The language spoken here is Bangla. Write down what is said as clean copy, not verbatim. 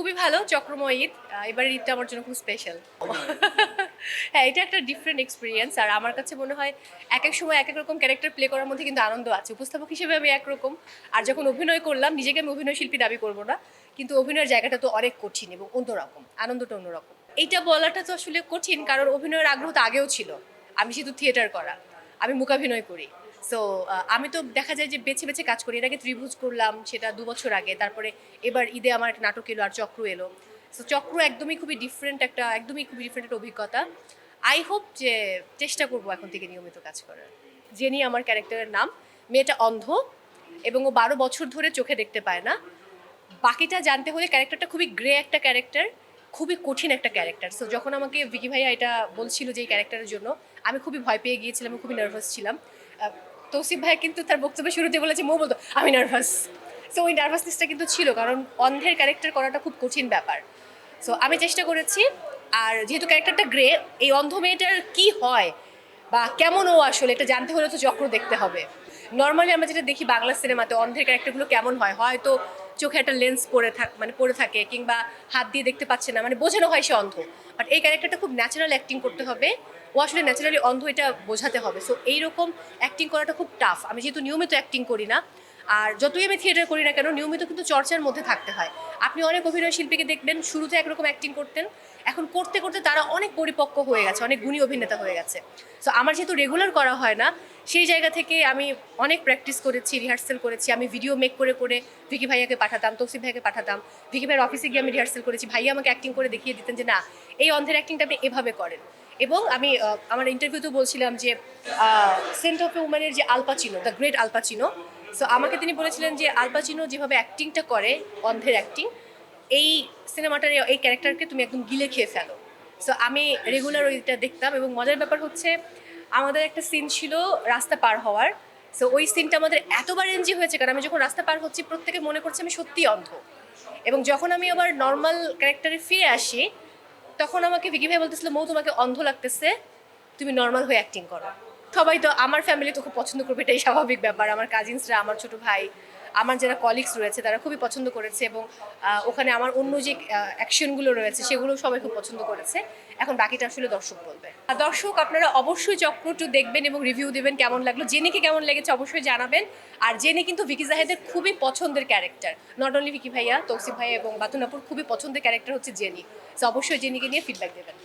খুবই ভালো চক্রময় ঈদ। এবারের ঈদটা আমার জন্য খুব স্পেশাল। হ্যাঁ, এটা একটা ডিফারেন্ট এক্সপেরিয়েন্স। আর আমার কাছে মনে হয় একেক সময় একেক রকম ক্যারেক্টার প্লে করার মধ্যে কিন্তু আনন্দ আছে। উপস্থাপক হিসেবে আমি একরকম, আর যখন অভিনয় করলাম নিজেকে আমি অভিনয় শিল্পী দাবি করব না। কিন্তু অভিনয়ের জায়গাটা তো অনেক কঠিন এবং অন্যরকম, আনন্দটা অন্যরকম। এইটা বলাটা তো আসলে কঠিন, কারণ অভিনয়ের আগ্রহ তো আগেও ছিল। আমি যেহেতু থিয়েটার করা, আমি মূকাভিনয় করি। সো আমি তো দেখা যায় যে বেছে বেছে কাজ করি। এর আগে ত্রিভুজ করলাম, সেটা ২ বছর আগে। তারপরে এবার ঈদে আমার একটা নাটক এলো আর চক্র এলো। সো চক্র একদমই খুবই ডিফারেন্ট একটা অভিজ্ঞতা। আই হোপ যে চেষ্টা করব এখন থেকে নিয়মিত কাজ করার। জেনি আমার ক্যারেক্টারের নাম। মেয়েটা অন্ধ এবং ও ১২ বছর ধরে চোখে দেখতে পায় না। বাকিটা জানতে হলে ক্যারেক্টারটা খুবই গ্রে একটা ক্যারেক্টার, খুবই কঠিন একটা ক্যারেক্টার। সো যখন আমাকে ভিকি ভাইয়া এটা বলছিল যে এই ক্যারেক্টারের জন্য, আমি খুবই ভয় পেয়ে গিয়েছিলাম, আমি খুবই নার্ভাস ছিলাম। তৌসিফ ভাইয়া কিন্তু তার বক্তব্যের শুরুতে বলেছে, মৌ বলতো আমি নার্ভাস। সো ওই নার্ভাসনেসটা কিন্তু ছিল, কারণ অন্ধের ক্যারেক্টার করাটা খুব কঠিন ব্যাপার। সো আমি চেষ্টা করেছি। আর যেহেতু ক্যারেক্টারটা গ্রে, এই অন্ধ মেয়েটার কি হয় বা কেমন ও আসলে এটা জানতে হলে তো চক্র দেখতে হবে। নর্মালি আমরা যেটা দেখি বাংলা সিনেমাতে অন্ধের ক্যারেক্টারগুলো কেমন হয়, হয়তো চোখে একটা লেন্স পরে থাকে, কিংবা হাত দিয়ে দেখতে পাচ্ছে না, মানে বোঝানো হয় সে অন্ধ। বাট এই ক্যারেক্টারটা খুব ন্যাচারাল অ্যাক্টিং করতে হবে, ও আসলে ন্যাচারালি অন্ধ এটা বোঝাতে হবে। সো এইরকম অ্যাক্টিং করাটা খুব টাফ। আমি যেহেতু নিয়মিত অ্যাক্টিং করি না, আর যতই আমি থিয়েটার করি না কেন, নিয়মিত কিন্তু চর্চার মধ্যে থাকতে হয়। আপনি অনেক অভিনয় শিল্পীকে দেখবেন শুরুতে একরকম অ্যাক্টিং করতেন, এখন করতে করতে তারা অনেক পরিপক্ক হয়ে গেছে, অনেক গুণী অভিনেতা হয়ে গেছে। সো আমার যেহেতু রেগুলার করা হয় না, সেই জায়গা থেকে আমি অনেক প্র্যাকটিস করেছি, রিহার্সাল করেছি। আমি ভিডিও মেক করে করে ভিকি ভাইয়াকে পাঠাতাম, তৌসিফ ভাইয়াকে পাঠাতাম। ভিকি ভাইয়ের অফিসে গিয়ে আমি রিহার্সাল করেছি, ভাইয়া আমাকে অ্যাক্টিং করে দেখিয়ে দিতেন যে না, এই অন্ধের অ্যাক্টিংটা আপনি এভাবে করেন। এবং আমি আমার ইন্টারভিউতেও বলছিলাম যে সেন্ট অফ এ উম্যানের যে আলপাচিনো, দ্য গ্রেট আলপাচিনো, সো আমাকে তিনি বলেছিলেন যে আলপাচিনো যেভাবে অ্যাক্টিংটা করে, অন্ধের অ্যাক্টিং, এই সিনেমাটার এই ক্যারেক্টারকে তুমি একদম গিলে খেয়ে ফেলো। সো আমি রেগুলার ওইটা দেখতাম। এবং মজার ব্যাপার হচ্ছে, আমাদের একটা সিন ছিল রাস্তা পার হওয়ার। সো ওই সিনটা আমাদের এতবার এনজি হয়েছে, কারণ আমি যখন রাস্তা পার হচ্ছি প্রত্যেকে মনে করছে আমি সত্যিই অন্ধ। এবং যখন আমি আবার নর্মাল ক্যারেক্টারে ফিরে আসি, তখন আমাকে ভিকি ভাই বলতেছিল, মৌ তোমাকে অন্ধ লাগতেছে, তুমি নর্মাল হয়ে অ্যাক্টিং করো। সবাই তো, আমার ফ্যামিলি তো খুব পছন্দ করবে, এটাই স্বাভাবিক ব্যাপার। আমার কাজিনসরা, আমার ছোট ভাই, আমার যারা কলিগস রয়েছে তারা খুবই পছন্দ করেছে। এবং ওখানে আমার অন্য যে অ্যাকশনগুলো রয়েছে সেগুলো সবাই খুব পছন্দ করেছে। এখন বাকিটা আসলে দর্শক বলবে। আর দর্শক আপনারা অবশ্যই চক্র 2 দেখবেন এবং রিভিউ দেবেন কেমন লাগলো। জেনিকে কেমন লেগেছে অবশ্যই জানাবেন। আর জেনি কিন্তু ভিকি জাহেদের খুবই পছন্দের ক্যারেক্টার। নট অনলি ভিকি ভাইয়া, তৌসিফ ভাইয়া এবং বাতুনাপুর খুবই পছন্দের ক্যারেক্টার হচ্ছে জেনি। সো অবশ্যই জেনিকে নিয়ে ফিডব্যাক দেবেন।